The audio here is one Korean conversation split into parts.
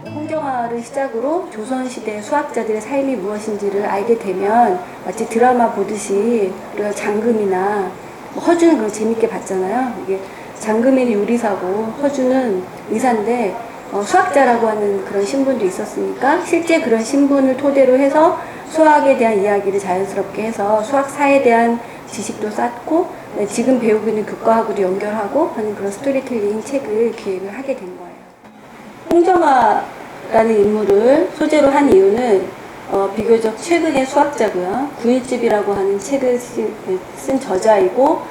홍정화를 시작으로 조선시대 수학자들의 삶이 무엇인지를 알게 되면 마치 드라마 보듯이 우리가 장금이나 허준은 그걸 재밌게 봤잖아요. 이게 장금이는 요리사고 허준은 의사인데 수학자라고 하는 그런 신분도 있었으니까 실제 그런 신분을 토대로 해서 수학에 대한 이야기를 자연스럽게 해서 수학사에 대한 지식도 쌓고 지금 배우고 있는 교과학으로 연결하고 하는 그런 스토리텔링 책을 기획을 하게 된 거예요. 홍정화라는 인물을 소재로 한 이유는 비교적 최근의 수학자고요. 9.1집이라고 하는 책을 쓴 저자이고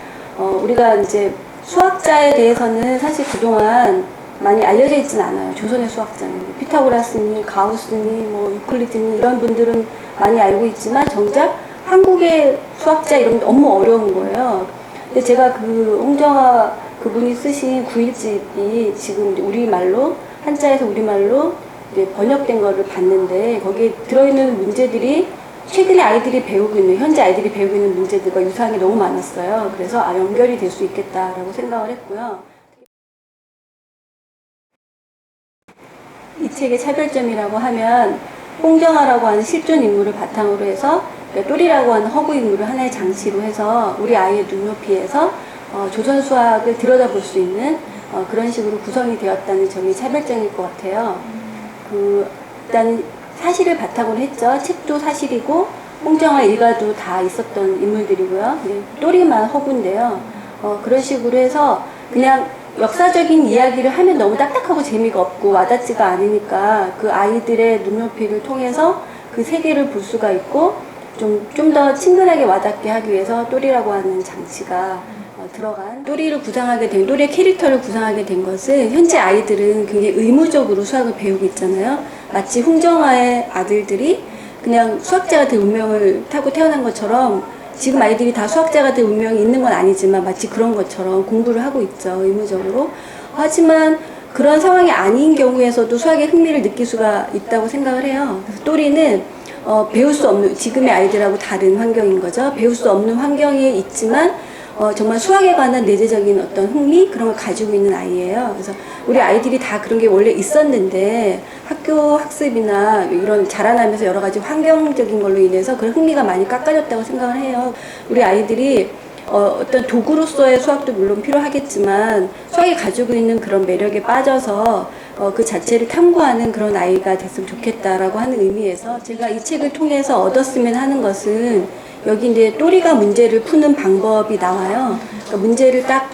우리가 이제 수학자에 대해서는 사실 그동안 많이 알려져 있지는 않아요. 조선의 수학자는 피타고라스니 가우스니 뭐 유클리드니 이런 분들은 많이 알고 있지만 정작 한국의 수학자 이런 게 너무 어려운 거예요. 근데 제가 그 홍정화 그분이 쓰신 9.1집이 지금 우리말로 한자에서 우리말로 이제 번역된 거를 봤는데 거기에 들어있는 문제들이 최근에 아이들이 배우고 있는 현재 아이들이 배우고 있는 문제들과 유사한 게 너무 많았어요. 그래서 연결이 될 수 있겠다라고 생각을 했고요. 이 책의 차별점이라고 하면 홍정화라고 하는 실존 인물을 바탕으로 해서 또리라고 하는 허구 인물을 하나의 장치로 해서 우리 아이의 눈높이에서 조선 수학을 들여다볼 수 있는 그런 식으로 구성이 되었다는 점이 차별점일 것 같아요. 일단 사실을 바탕으로 했죠. 책도 사실이고 홍정화 일가도 다 있었던 인물들이고요. 또리만 허구인데요. 그런 식으로 해서 그냥 역사적인 이야기를 하면 너무 딱딱하고 재미가 없고 와닿지가 않으니까 그 아이들의 눈높이를 통해서 그 세계를 볼 수가 있고 좀 더 친근하게 와닿게 하기 위해서 또리라고 하는 장치가 들어간 또리의 캐릭터를 구상하게 된 것은 현재 아이들은 굉장히 의무적으로 수학을 배우고 있잖아요. 마치 홍정화의 아들들이 그냥 수학자가 될 운명을 타고 태어난 것처럼 지금 아이들이 다 수학자가 될 운명이 있는 건 아니지만 마치 그런 것처럼 공부를 하고 있죠. 의무적으로. 하지만 그런 상황이 아닌 경우에서도 수학에 흥미를 느낄 수가 있다고 생각을 해요. 그래서 또리는 배울 수 없는 지금의 아이들하고 다른 환경인 거죠. 배울 수 없는 환경에 있지만 정말 수학에 관한 내재적인 어떤 흥미 그런 걸 가지고 있는 아이예요. 그래서 우리 아이들이 다 그런 게 원래 있었는데 학교 학습이나 이런 자라나면서 여러 가지 환경적인 걸로 인해서 그런 흥미가 많이 깎아졌다고 생각을 해요. 우리 아이들이 어떤 도구로서의 수학도 물론 필요하겠지만 수학이 가지고 있는 그런 매력에 빠져서 그 자체를 탐구하는 그런 아이가 됐으면 좋겠다라고 하는 의미에서 제가 이 책을 통해서 얻었으면 하는 것은 여기 이제 또리가 문제를 푸는 방법이 나와요. 그러니까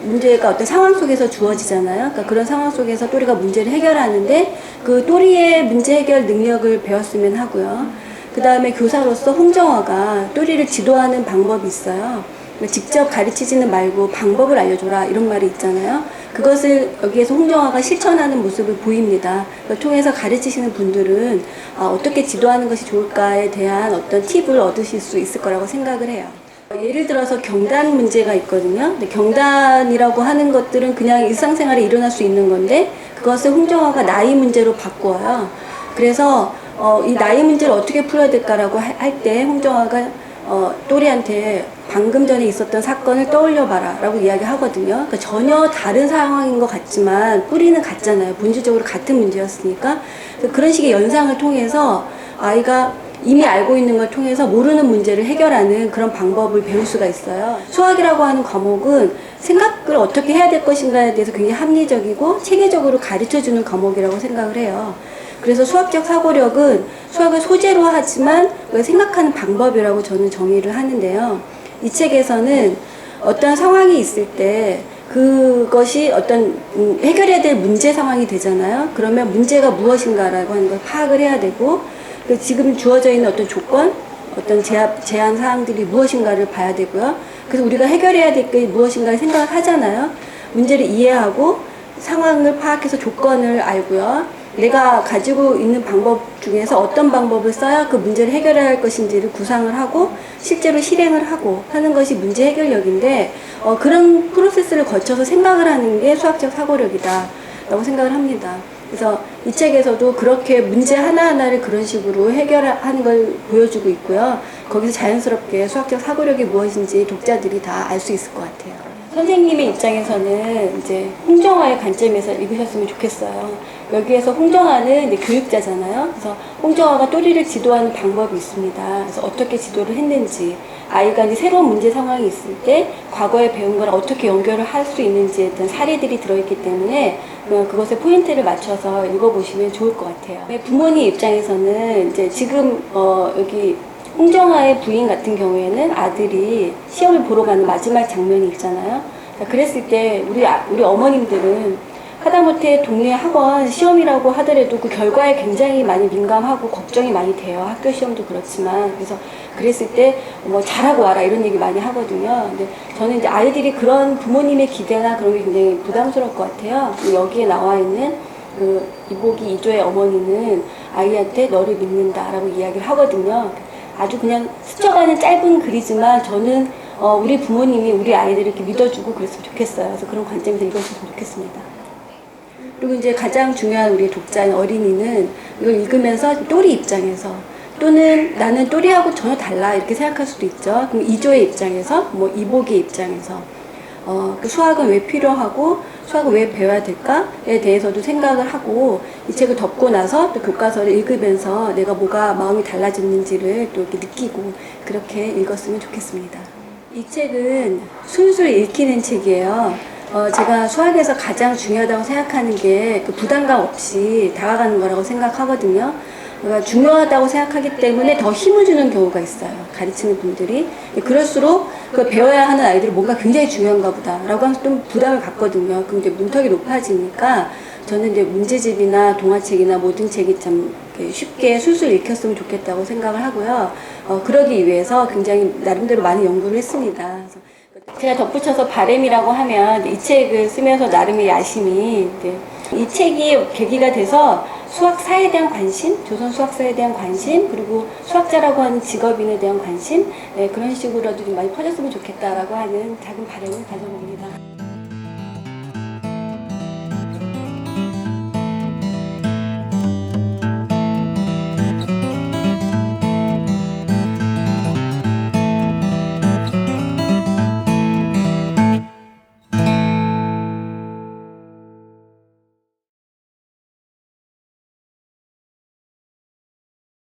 문제가 어떤 상황 속에서 주어지잖아요. 그러니까 그런 상황 속에서 또리가 문제를 해결하는데 그 또리의 문제 해결 능력을 배웠으면 하고요. 그 다음에 교사로서 홍정화가 또리를 지도하는 방법이 있어요. 직접 가르치지는 말고 방법을 알려줘라 이런 말이 있잖아요. 그것을 여기에서 홍정화가 실천하는 모습을 보입니다. 그걸 통해서 가르치시는 분들은 어떻게 지도하는 것이 좋을까에 대한 어떤 팁을 얻으실 수 있을 거라고 생각을 해요. 예를 들어서 경단 문제가 있거든요. 근데 경단이라고 하는 것들은 그냥 일상생활에 일어날 수 있는 건데 그것을 홍정화가 나이 문제로 바꾸어요. 그래서 이 나이 문제를 어떻게 풀어야 될까라고 할 때 홍정화가 또리한테 방금 전에 있었던 사건을 떠올려봐라 라고 이야기하거든요. 그러니까 전혀 다른 상황인 것 같지만 뿌리는 같잖아요. 본질적으로 같은 문제였으니까. 그런 식의 연상을 통해서 아이가 이미 알고 있는 걸 통해서 모르는 문제를 해결하는 그런 방법을 배울 수가 있어요. 수학이라고 하는 과목은 생각을 어떻게 해야 될 것인가에 대해서 굉장히 합리적이고 체계적으로 가르쳐주는 과목이라고 생각을 해요. 그래서 수학적 사고력은 수학을 소재로 하지만 생각하는 방법이라고 저는 정의를 하는데요. 이 책에서는 어떤 상황이 있을 때 그것이 어떤 해결해야 될 문제 상황이 되잖아요. 그러면 문제가 무엇인가라고 하는 걸 파악을 해야 되고 지금 주어져 있는 어떤 조건, 어떤 제한 사항들이 무엇인가를 봐야 되고요. 그래서 우리가 해결해야 될 게 무엇인가를 생각을 하잖아요. 문제를 이해하고 상황을 파악해서 조건을 알고요. 내가 가지고 있는 방법 중에서 어떤 방법을 써야 그 문제를 해결해야 할 것인지를 구상을 하고 실제로 실행을 하고 하는 것이 문제 해결력인데 그런 프로세스를 거쳐서 생각을 하는 게 수학적 사고력이다. 있다라고 생각을 합니다. 그래서 이 책에서도 그렇게 문제 하나하나를 그런 식으로 해결하는 걸 보여주고 있고요. 거기서 자연스럽게 수학적 사고력이 무엇인지 독자들이 다 알 수 있을 것 같아요. 선생님의 입장에서는 이제 홍정화의 관점에서 읽으셨으면 좋겠어요. 여기에서 홍정화는 이제 교육자잖아요. 그래서 홍정화가 또리를 지도하는 방법이 있습니다. 그래서 어떻게 지도를 했는지, 아이가 이제 새로운 문제 상황이 있을 때 과거에 배운 걸 어떻게 연결을 할 수 있는지에 대한 사례들이 들어있기 때문에 그것에 포인트를 맞춰서 읽어보시면 좋을 것 같아요. 부모님 입장에서는 이제 지금 여기 홍정아의 부인 같은 경우에는 아들이 시험을 보러 가는 마지막 장면이 있잖아요. 그랬을 때 우리 어머님들은 하다못해 동네 학원 시험이라고 하더라도 그 결과에 굉장히 많이 민감하고 걱정이 많이 돼요. 학교 시험도 그렇지만. 그래서 그랬을 때 뭐 잘하고 와라 이런 얘기 많이 하거든요. 근데 저는 이제 아이들이 그런 부모님의 기대나 그런 게 굉장히 부담스러울 것 같아요. 여기에 나와 있는 그 이복이 이조의 어머니는 아이한테 너를 믿는다라고 이야기를 하거든요. 아주 그냥 스쳐가는 짧은 글이지만 저는 우리 부모님이 우리 아이들을 이렇게 믿어주고 그랬으면 좋겠어요. 그래서 그런 관점에서 읽어주셨으면 좋겠습니다. 그리고 이제 가장 중요한 우리 독자인 어린이는 이걸 읽으면서 또리 입장에서 또는 나는 또리하고 전혀 달라 이렇게 생각할 수도 있죠. 그럼 이조의 입장에서 뭐 이복의 입장에서 그 수학은 왜 필요하고 수학을 왜 배워야 될까에 대해서도 생각을 하고 이 책을 덮고 나서 또 교과서를 읽으면서 내가 뭐가 마음이 달라졌는지를 또 이렇게 느끼고 그렇게 읽었으면 좋겠습니다. 이 책은 술술 읽히는 책이에요. 제가 수학에서 가장 중요하다고 생각하는 게 그 부담감 없이 다가가는 거라고 생각하거든요. 그러니까 중요하다고 생각하기 때문에 더 힘을 주는 경우가 있어요. 가르치는 분들이. 그럴수록 그 배워야 하는 아이들이 뭔가 굉장히 중요한가 보다라고 하면서 좀 부담을 갖거든요. 그럼 이제 문턱이 높아지니까 저는 이제 문제집이나 동화책이나 모든 책이 참 쉽게 술술 읽혔으면 좋겠다고 생각을 하고요. 그러기 위해서 굉장히 나름대로 많은 연구를 했습니다. 그래서 제가 덧붙여서 바램이라고 하면 이 책을 쓰면서 나름의 야심이 이 책이 계기가 돼서 수학사에 대한 관심, 조선 수학사에 대한 관심, 그리고 수학자라고 하는 직업인에 대한 관심, 그런 식으로도 좀 많이 퍼졌으면 좋겠다라고 하는 작은 바람을 가져봅니다.